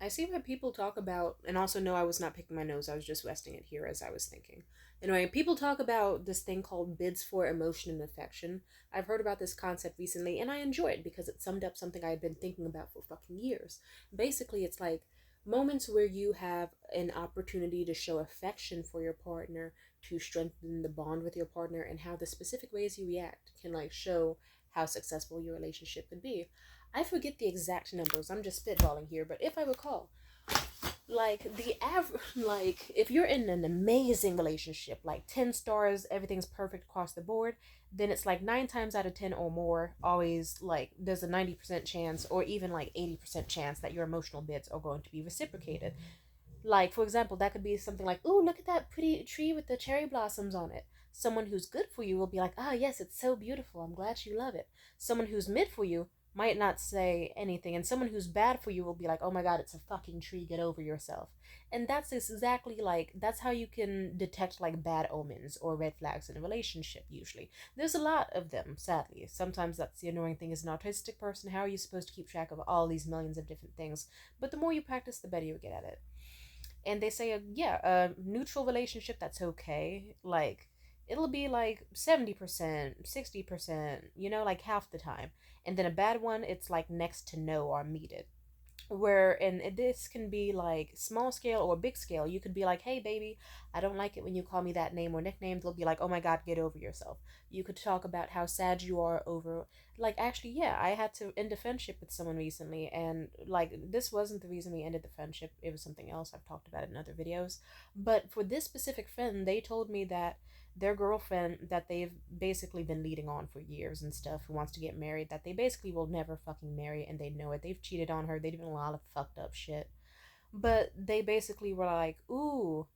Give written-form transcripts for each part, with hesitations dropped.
I see why people talk about, and also no, I was not picking my nose, I was just resting it here as I was thinking. Anyway, people talk about this thing called bids for emotion and affection. I've heard about this concept recently, and I enjoy it because it summed up something I had been thinking about for fucking years. Basically, it's like moments where you have an opportunity to show affection for your partner, to strengthen the bond with your partner, and how the specific ways you react can like show how successful your relationship could be. I forget the exact numbers. I'm just spitballing here, but if I recall, like the average, like if you're in an amazing relationship, like 10 stars, everything's perfect across the board, then it's like 9 times out of 10 or more, always like there's a 90% chance or even like 80% chance that your emotional bids are going to be reciprocated. Like, for example, that could be something like, "Ooh, look at that pretty tree with the cherry blossoms on it." Someone who's good for you will be like, "Ah, yes, it's so beautiful. I'm glad you love it." Someone who's mid for you might not say anything, and someone who's bad for you will be like, "Oh my god, it's a fucking tree. Get over yourself." And that's exactly like that's how you can detect like bad omens or red flags in a relationship. Usually, there's a lot of them. Sadly, sometimes that's the annoying thing. As an autistic person, how are you supposed to keep track of all these millions of different things? But the more you practice, the better you get at it. And they say, yeah, a neutral relationship, that's okay. Like, it'll be like 70%, 60%, like half the time. And then a bad one, it's like next to no or muted. Where, and this can be like small scale or big scale. You could be like, "Hey baby, I don't like it when you call me that name or nickname." They'll be like, "Oh my god, get over yourself." You could talk about how sad you are over, like, actually, yeah, I had to end a friendship with someone recently, and like this wasn't the reason we ended the friendship. It was something else. I've talked about it in other videos. But for this specific friend, they told me that their girlfriend that they've basically been leading on for years and stuff, who wants to get married, that they basically will never fucking marry, and they know it. They've cheated on her. They've done a lot of fucked up shit. But they basically were like, "Ooh,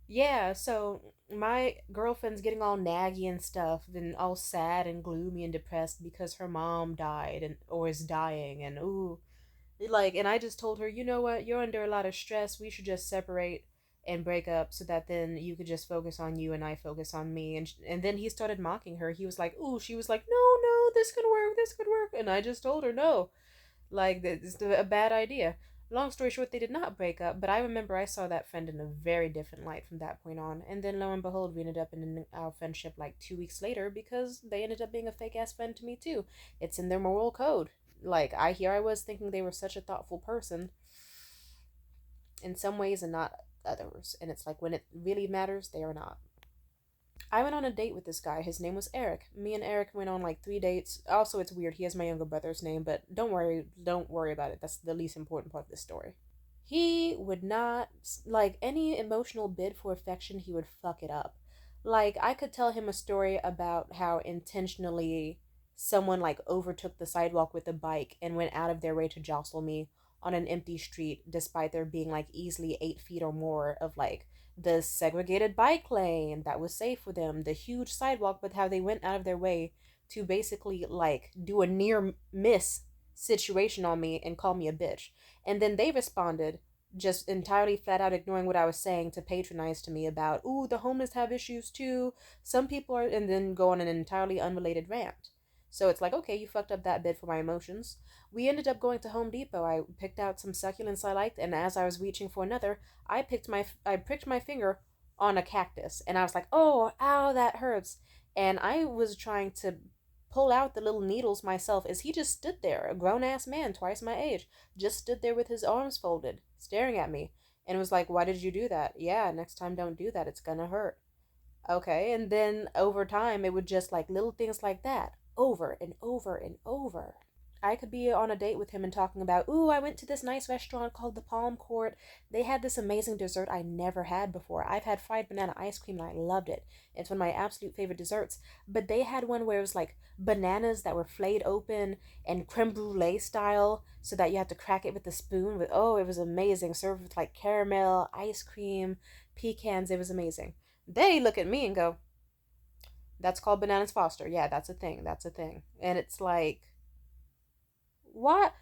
yeah, so my girlfriend's getting all naggy and stuff, and all sad and gloomy and depressed because her mom died and or is dying, and ooh, like, and I just told her, you know what, you're under a lot of stress. We should just separate and break up so that then you could just focus on you and I focus on me." And then he started mocking her. He was like, "Ooh," she was like, "No, no, this could work, this could work." And I just told her, "No, like, this is a bad idea." Long story short, they did not break up, but I remember I saw that friend in a very different light from that point on. And then lo and behold, we ended up in our friendship like 2 weeks later because they ended up being a fake ass friend to me too. It's in their moral code. Like, I was thinking they were such a thoughtful person in some ways and not others. And it's like when it really matters, they are not. I went on a date with this guy. His name was Eric. Me and Eric went on like 3 dates. Also, it's weird. He has my younger brother's name, but don't worry about it. That's the least important part of the story. He would not like any emotional bid for affection. He would fuck it up. Like, I could tell him a story about how intentionally someone like overtook the sidewalk with a bike and went out of their way to jostle me on an empty street, despite there being like easily 8 feet or more of like the segregated bike lane that was safe for them, the huge sidewalk, but how they went out of their way to basically like do a near miss situation on me and call me a bitch. And then they responded, just entirely flat out ignoring what I was saying, to patronize to me about, "Ooh, the homeless have issues too. Some people are," and then go on an entirely unrelated rant. So it's like, okay, you fucked up that bit for my emotions. We ended up going to Home Depot. I picked out some succulents I liked, and as I was reaching for another, I pricked my finger on a cactus, and I was like, "Oh, ow, that hurts." And I was trying to pull out the little needles myself as he just stood there, a grown ass man, twice my age, just stood there with his arms folded, staring at me, and was like, "Why did you do that?" "Yeah, next time don't do that. It's gonna hurt." Okay, and then over time, it would just like little things like that, over and over and over. I could be on a date with him and talking about, "Ooh, I went to this nice restaurant called the Palm Court. They had this amazing dessert I never had before. I've had fried banana ice cream and I loved it. It's one of my absolute favorite desserts. But they had one where it was like bananas that were flayed open and creme brulee style, so that you had to crack it with a spoon. With oh, it was amazing. Served with like caramel, ice cream, pecans. It was amazing." They look at me and go, "That's called bananas Foster. Yeah, that's a thing. That's a thing." And it's like, what?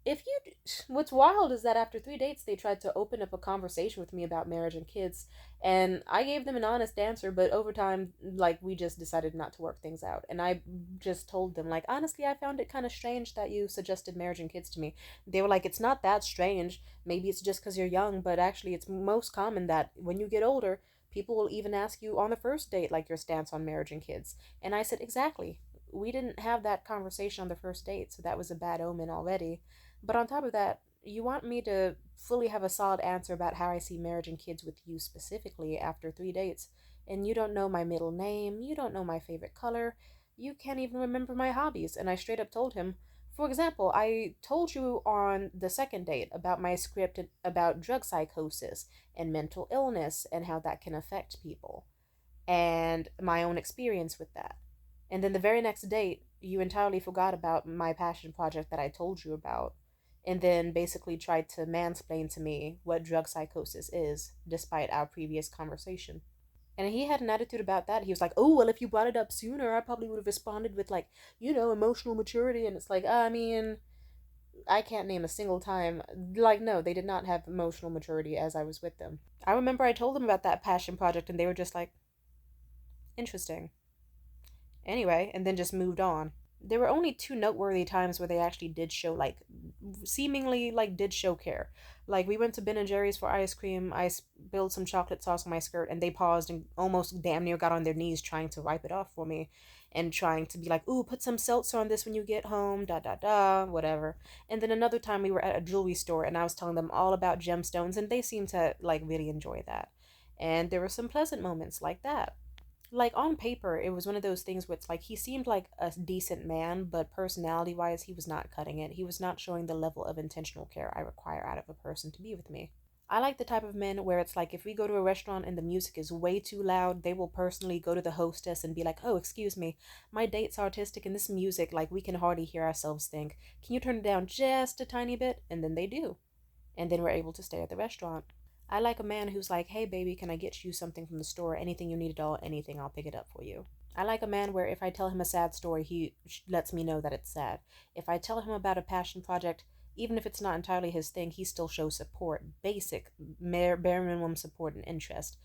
if you what's wild is that after 3 dates they tried to open up a conversation with me about marriage and kids, and I gave them an honest answer, but over time, like, we just decided not to work things out, and I just told them, like, honestly, I found it kind of strange that you suggested marriage and kids to me. They were like, it's not that strange, maybe it's just because you're young, but actually it's most common that when you get older, people will even ask you on the first date, like, your stance on marriage and kids. And I said, exactly, we didn't have that conversation on the first date, so that was a bad omen already. But on top of that, you want me to fully have a solid answer about how I see marriage and kids with you specifically after 3 dates, and you don't know my middle name, you don't know my favorite color, you can't even remember my hobbies. And I straight up told him, for example, I told you on the second date about my script about drug psychosis and mental illness and how that can affect people, and my own experience with that. And then the very next date, you entirely forgot about my passion project that I told you about, and then basically tried to mansplain to me what drug psychosis is, despite our previous conversation. And he had an attitude about that. He was like, oh, well, if you brought it up sooner, I probably would have responded with, like, emotional maturity. And it's like, I mean, I can't name a single time. Like, no, they did not have emotional maturity as I was with them. I remember I told them about that passion project, and they were just like, interesting. Anyway, and then just moved on. There were only two noteworthy times where they actually did show, like, seemingly, like, did show care. Like, we went to Ben and Jerry's for ice cream. I spilled some chocolate sauce on my skirt, and they paused and almost damn near got on their knees trying to wipe it off for me, and trying to be like, ooh, put some seltzer on this when you get home, da da da, whatever. And then another time we were at a jewelry store, and I was telling them all about gemstones, and they seemed to, like, really enjoy that. And there were some pleasant moments like that. Like, on paper, it was one of those things where it's like he seemed like a decent man, but personality wise, he was not cutting it. He was not showing the level of intentional care I require out of a person to be with me. I like the type of men where it's like if we go to a restaurant and the music is way too loud, they will personally go to the hostess and be like, oh, excuse me, my date's artistic and this music, like, we can hardly hear ourselves think. Can you turn it down just a tiny bit? And then they do. And then we're able to stay at the restaurant. I like a man who's like, hey baby, can I get you something from the store? Anything you need at all, anything, I'll pick it up for you. I like a man where if I tell him a sad story, he lets me know that it's sad. If I tell him about a passion project, even if it's not entirely his thing, he still shows support, basic, bare minimum support and interest.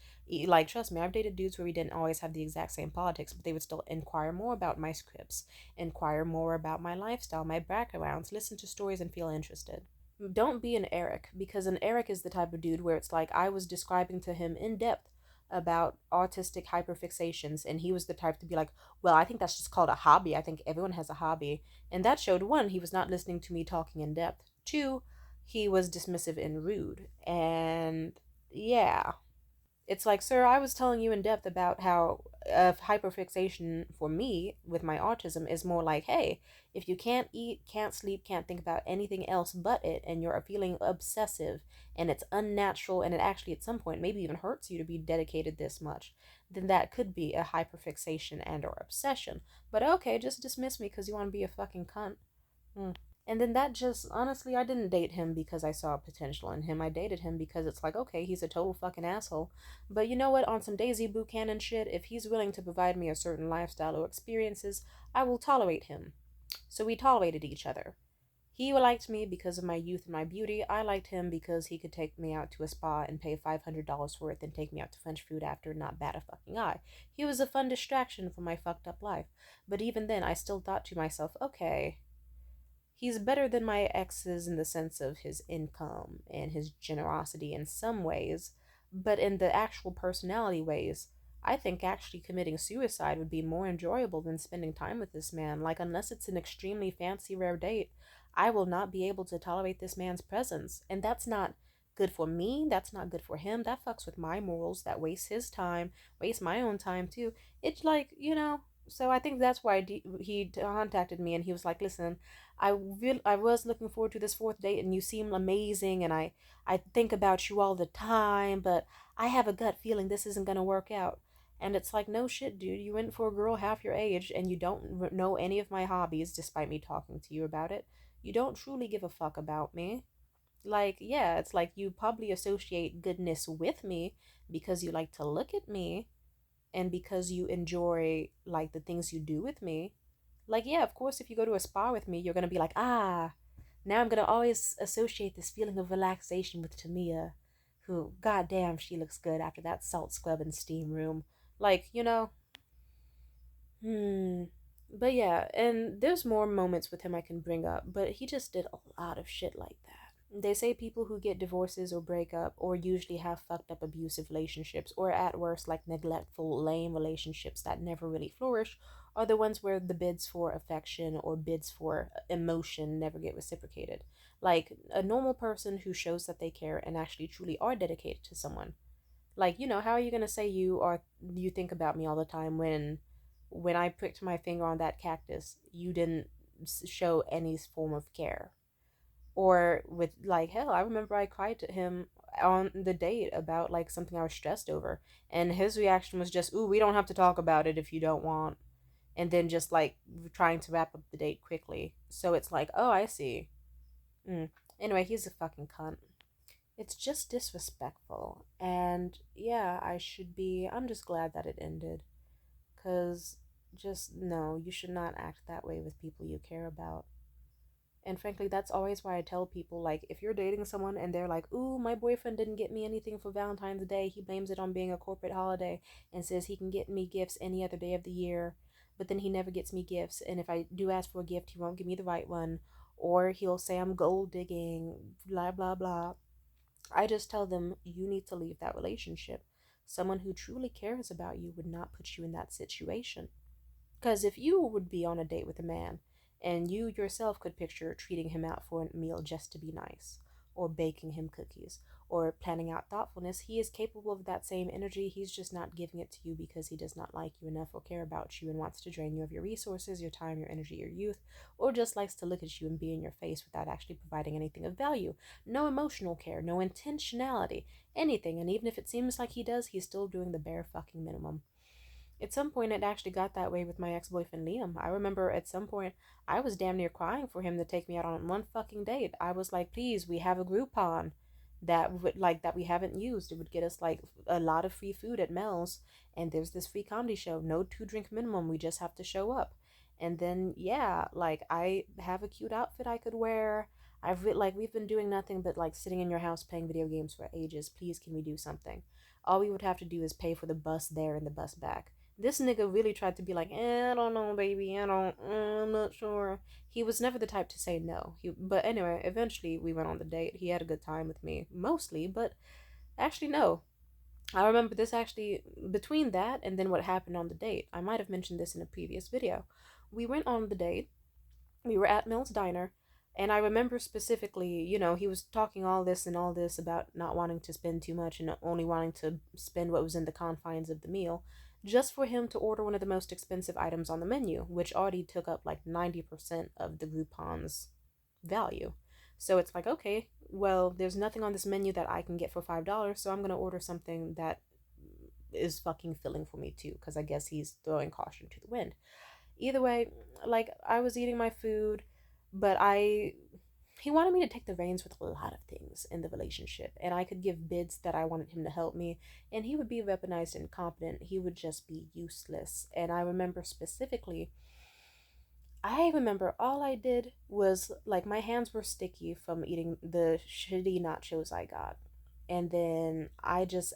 Like, trust me, I've dated dudes where we didn't always have the exact same politics, but they would still inquire more about my scripts, inquire more about my lifestyle, my backgrounds, listen to stories, and feel interested. Don't be an Eric, because an Eric is the type of dude where it's like I was describing to him in depth about autistic hyperfixations, and he was the type to be like, well, I think that's just called a hobby. I think everyone has a hobby. And that showed, one, he was not listening to me talking in depth. Two, he was dismissive and rude. And yeah, it's like, sir, I was telling you in depth about how hyperfixation for me with my autism is more like, hey, if you can't eat, can't sleep, can't think about anything else but it, and you're feeling obsessive and it's unnatural and it actually at some point maybe even hurts you to be dedicated this much, then that could be a hyperfixation and or obsession. But okay, just dismiss me because you want to be a fucking cunt. Hmm. And then that just, honestly, I didn't date him because I saw potential in him. I dated him because it's like, okay, he's a total fucking asshole. But you know what? On some Daisy Buchanan shit, if he's willing to provide me a certain lifestyle or experiences, I will tolerate him. So we tolerated each other. He liked me because of my youth and my beauty. I liked him because he could take me out to a spa and pay $500 for it, then take me out to French food after and not bat a fucking eye. He was a fun distraction from my fucked up life. But even then, I still thought to myself, okay, he's better than my exes in the sense of his income and his generosity in some ways, but in the actual personality ways, I think actually committing suicide would be more enjoyable than spending time with this man. Like, unless it's an extremely fancy, rare date, I will not be able to tolerate this man's presence. And that's not good for me. That's not good for him. That fucks with my morals. That wastes his time, wastes my own time too. It's like, so I think that's why he contacted me and he was like, listen, I was looking forward to this fourth date and you seem amazing and I think about you all the time, but I have a gut feeling this isn't going to work out. And it's like, no shit, dude. You went for a girl half your age and you don't know any of my hobbies despite me talking to you about it. You don't truly give a fuck about me. Like, yeah, it's like you probably associate goodness with me because you like to look at me and because you enjoy, like, the things you do with me. Like, yeah, of course, if you go to a spa with me, you're gonna be like, ah, Now I'm gonna always associate this feeling of relaxation with Tamia, who, goddamn, she looks good after that salt scrub and steam room. Like, Hmm. But yeah, and there's more moments with him I can bring up, but he just did a lot of shit like that. They say people who get divorces or break up or usually have fucked up abusive relationships or at worst like neglectful, lame relationships that never really flourish are the ones where the bids for affection or bids for emotion never get reciprocated. Like a normal person who shows that they care and actually truly are dedicated to someone, like, how are you gonna say you think about me all the time when I pricked my finger on that cactus, you didn't show any form of care? Or with like, hell, I remember I cried to him on the date about like something I was stressed over, and his reaction was just, "Ooh, we don't have to talk about it if you don't want." And then just like trying to wrap up the date quickly. So it's like, "Oh, I see." Mm. Anyway, he's a fucking cunt. It's just disrespectful. And yeah, I'm just glad that it ended. Because just, no, you should not act that way with people you care about. And frankly, that's always why I tell people, like, if you're dating someone and they're like, ooh, my boyfriend didn't get me anything for Valentine's Day, he blames it on being a corporate holiday and says he can get me gifts any other day of the year, but then he never gets me gifts. And if I do ask for a gift, he won't give me the right one. Or he'll say I'm gold digging, blah, blah, blah. I just tell them you need to leave that relationship. Someone who truly cares about you would not put you in that situation. Because if you would be on a date with a man and you yourself could picture treating him out for a meal just to be nice, or baking him cookies, or planning out thoughtfulness, he is capable of that same energy. He's just not giving it to you because he does not like you enough or care about you and wants to drain you of your resources, your time, your energy, your youth, or just likes to look at you and be in your face without actually providing anything of value. No emotional care, no intentionality, anything. And even if it seems like he does, he's still doing the bare fucking minimum. At some point, it actually got that way with my ex boyfriend Liam. I remember at some point, I was damn near crying for him to take me out on one fucking date. I was like, please, we have a Groupon that we haven't used. It would get us like a lot of free food at Mel's, and there's this free comedy show. No 2 drink minimum. We just have to show up. And then yeah, like I have a cute outfit I could wear. Like we've been doing nothing but like sitting in your house playing video games for ages. Please, can we do something? All we would have to do is pay for the bus there and the bus back. This nigga really tried to be like, I don't know, baby, I'm not sure. He was never the type to say no. But anyway, eventually we went on the date. He had a good time with me, mostly, but actually, no. I remember this actually, between that and then what happened on the date. I might have mentioned this in a previous video. We went on the date, we were at Mill's Diner, and I remember specifically, he was talking all this about not wanting to spend too much and only wanting to spend what was in the confines of the meal, just for him to order one of the most expensive items on the menu, which already took up like 90% of the Groupon's value. So it's like, okay, well, there's nothing on this menu that I can get for $5, so I'm gonna order something that is fucking filling for me too, because I guess he's throwing caution to the wind. Either way, like I was eating my food, but he wanted me to take the reins with a lot of things in the relationship, and I could give bids that I wanted him to help me, and he would be weaponized and incompetent. He would just be useless. And I remember all I did was like my hands were sticky from eating the shitty nachos I got. And then I just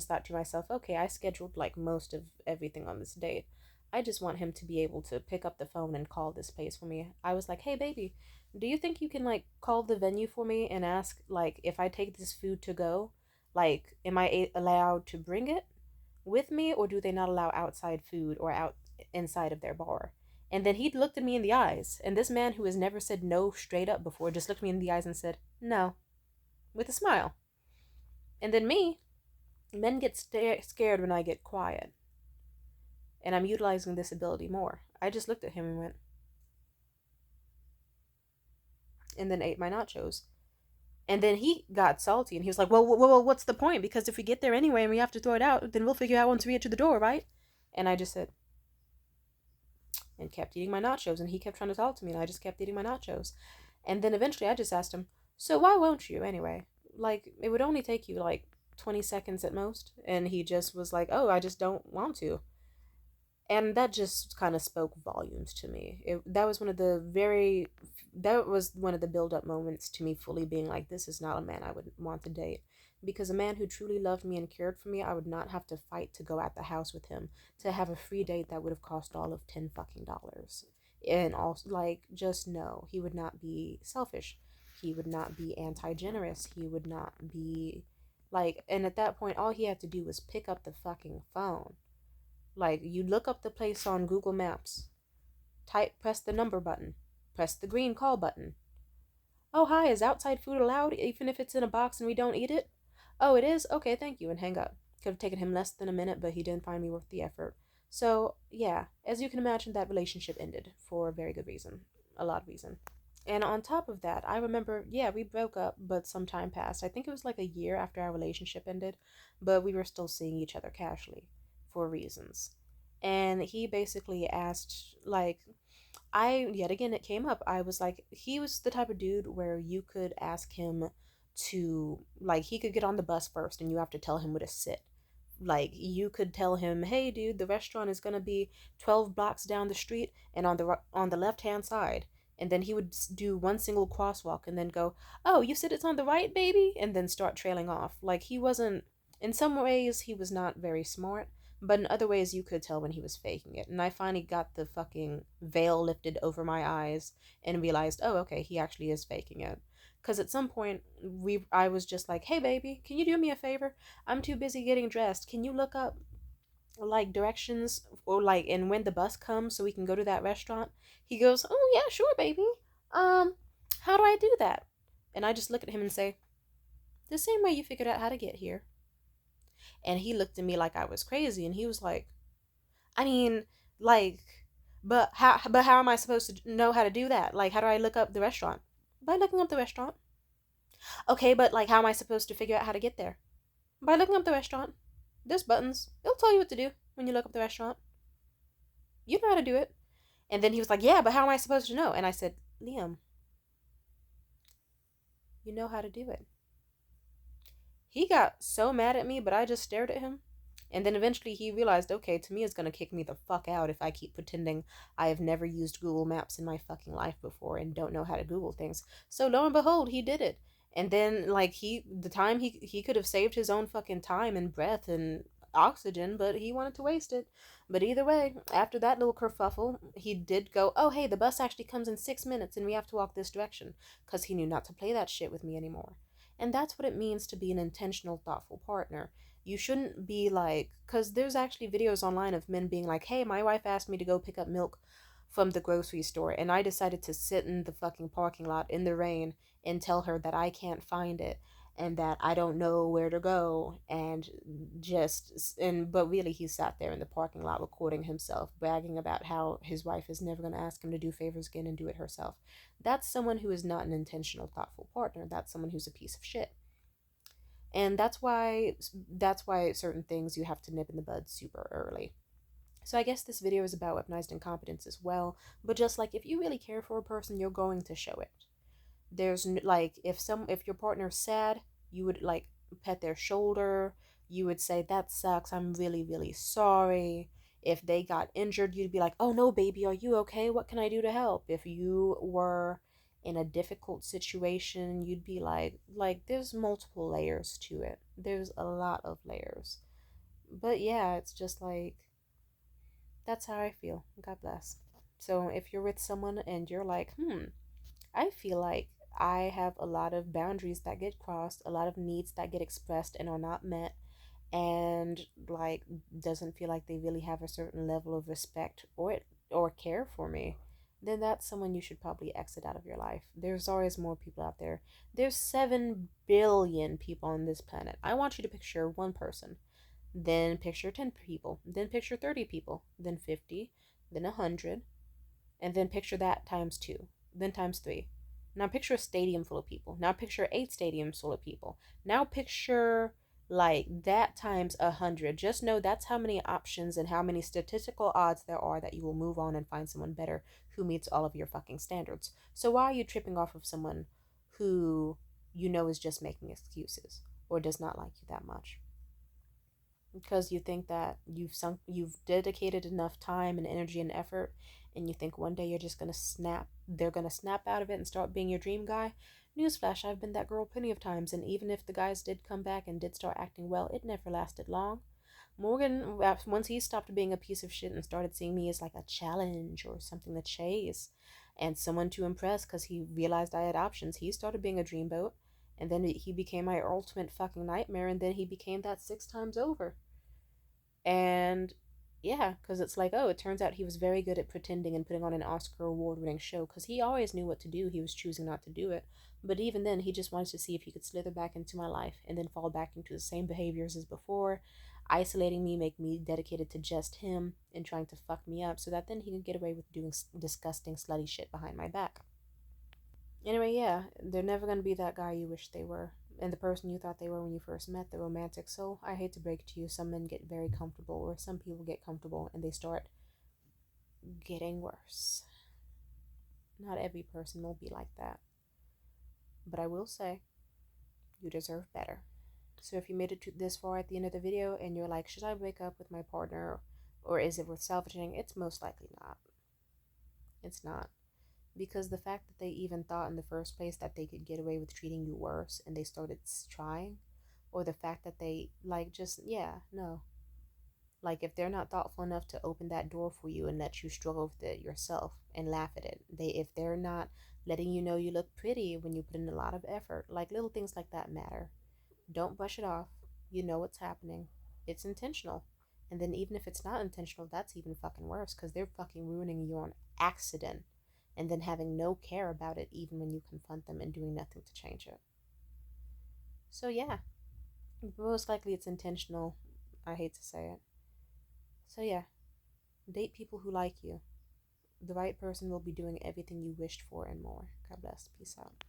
thought to myself, okay, I scheduled like most of everything on this date. I just want him to be able to pick up the phone and call this place for me. I was like, "Hey baby, do you think you can like call the venue for me and ask like if I take this food to go, like am I allowed to bring it with me, or do they not allow outside food or out inside of their bar?" And then he looked at me in the eyes, and this man who has never said no straight up before just looked me in the eyes and said, "No," with a smile. And then me, men get scared when I get quiet, and I'm utilizing this ability more. I just looked at him and went, and then ate my nachos. And then he got salty and he was like, well, what's the point? Because if we get there anyway and we have to throw it out, then we'll figure out once we get to the door, right? And I just said, and kept eating my nachos. And he kept trying to talk to me, and I just kept eating my nachos. And then eventually I just asked him, so why won't you anyway? Like, it would only take you like 20 seconds at most. And he just was like, oh, I just don't want to. And that just kind of spoke volumes to me. That was one of the build up moments to me fully being like, this is not a man I would want to date. Because a man who truly loved me and cared for me, I would not have to fight to go at the house with him to have a free date that would have cost all of $10 fucking. And also, like, just no, he would not be selfish. He would not be anti generous. He would not be like, and at that point, all he had to do was pick up the fucking phone. Like, you look up the place on Google Maps, press the number button, press the green call button. Oh, hi, is outside food allowed, even if it's in a box and we don't eat it? Oh, it is? Okay, thank you, and hang up. Could have taken him less than a minute, but he didn't find me worth the effort. So, yeah, as you can imagine, that relationship ended for a very good reason. A lot of reason. And on top of that, I remember, yeah, we broke up, but some time passed. I think it was like a year after our relationship ended, but we were still seeing each other casually for reasons. And he basically asked, like, yet again, it came up. I was like, he was the type of dude where you could ask him to, like, he could get on the bus first and you have to tell him where to sit. Like, you could tell him, hey dude, the restaurant is going to be 12 blocks down the street and on the left hand side. And then he would do one single crosswalk and then go, oh, you said it's on the right, baby, and then start trailing off. Like, he wasn't, in some ways he was not very smart, but in other ways you could tell when he was faking it. And I finally got the fucking veil lifted over my eyes and realized, oh, okay, he actually is faking it. Because at some point, I was just like, hey, baby, can you do me a favor? I'm too busy getting dressed. Can you look up like directions or like and when the bus comes so we can go to that restaurant? He goes, oh yeah, sure, baby. Um, how do I do that? And I just look at him and say, the same way you figured out how to get here. And he looked at me like I was crazy, and he was like, I mean, like, but how am I supposed to know how to do that? Like, how do I look up the restaurant? By looking up the restaurant. Okay, but like, how am I supposed to figure out how to get there? By looking up the restaurant. There's buttons. It'll tell you what to do when you look up the restaurant. You know how to do it. And then he was like, yeah, but how am I supposed to know? And I said, Liam, you know how to do it. He got so mad at me, but I just stared at him. And then eventually he realized, okay, to me it's gonna kick me the fuck out if I keep pretending I have never used Google Maps in my fucking life before and don't know how to Google things. So lo and behold, he did it. And then like the time he could have saved his own fucking time and breath and oxygen, but he wanted to waste it. But either way, after that little kerfuffle, he did go, oh hey, the bus actually comes in 6 minutes and we have to walk this direction, because he knew not to play that shit with me anymore. And that's what it means to be an intentional, thoughtful partner. You shouldn't be like, because there's actually videos online of men being like, hey, my wife asked me to go pick up milk from the grocery store, and I decided to sit in the fucking parking lot in the rain and tell her that I can't find it and that I don't know where to go, and but really he sat there in the parking lot recording himself bragging about how his wife is never going to ask him to do favors again and do it herself. That's someone who is not an intentional, thoughtful partner. That's someone who's a piece of shit. And that's why certain things you have to nip in the bud super early. So I guess this video is about weaponized incompetence as well, but just like, if you really care for a person, you're going to show it. Like, if your partner's sad, you would like pet their shoulder. You would say, that sucks, I'm really really sorry. If they got injured, you'd be like, oh no baby, are you okay, what can I do to help? If you were in a difficult situation, you'd be like there's multiple layers to it. There's a lot of layers. But yeah, it's just like, that's how I feel. God bless. So if you're with someone and you're like, I feel like I have a lot of boundaries that get crossed, a lot of needs that get expressed and are not met, and like doesn't feel like they really have a certain level of respect or care for me, then that's someone you should probably exit out of your life. There's always more people out there. There's 7 billion people on this planet. I want you to picture one person, then picture 10 people, then picture 30 people, then 50, then 100, and then picture that times 2, then times 3. Now picture a stadium full of people. Now picture 8 stadiums full of people. Now picture like that times 100. Just know that's how many options and how many statistical odds there are that you will move on and find someone better who meets all of your fucking standards. So why are you tripping off of someone who you know is just making excuses or does not like you that much? because you think that you've dedicated enough time and energy and effort, and you think one day you're just gonna snap, they're gonna snap out of it and start being your dream guy. Newsflash, I've been that girl plenty of times, and even if the guys did come back and did start acting well, it never lasted long. Morgan, once he stopped being a piece of shit and started seeing me as like a challenge or something to chase and someone to impress because he realized I had options, he started being a dreamboat. And then he became my ultimate fucking nightmare, and then he became that 6 times over. And yeah, because it's like, oh, it turns out he was very good at pretending and putting on an Oscar award winning show because he always knew what to do. He was choosing not to do it. But even then, he just wanted to see if he could slither back into my life and then fall back into the same behaviors as before, isolating me, make me dedicated to just him, and trying to fuck me up so that then he could get away with doing disgusting, slutty shit behind my back. Anyway, yeah, they're never going to be that guy you wish they were. And the person you thought they were when you first met, the romantic. So I hate to break it to you, some men get very comfortable, or some people get comfortable and they start getting worse. Not every person will be like that. But I will say, you deserve better. So if you made it to this far at the end of the video and you're like, should I break up with my partner or is it worth salvaging? It's most likely not. It's not. Because the fact that they even thought in the first place that they could get away with treating you worse and they started trying, or the fact that they, like, just, yeah, no. Like, if they're not thoughtful enough to open that door for you and let you struggle with it yourself and laugh at it, if they're not letting you know you look pretty when you put in a lot of effort, like, little things like that matter. Don't brush it off. You know what's happening. It's intentional. And then even if it's not intentional, that's even fucking worse because they're fucking ruining you on accident and then having no care about it even when you confront them and doing nothing to change it. So yeah, most likely it's intentional. I hate to say it. So yeah, date people who like you. The right person will be doing everything you wished for and more. God bless. Peace out.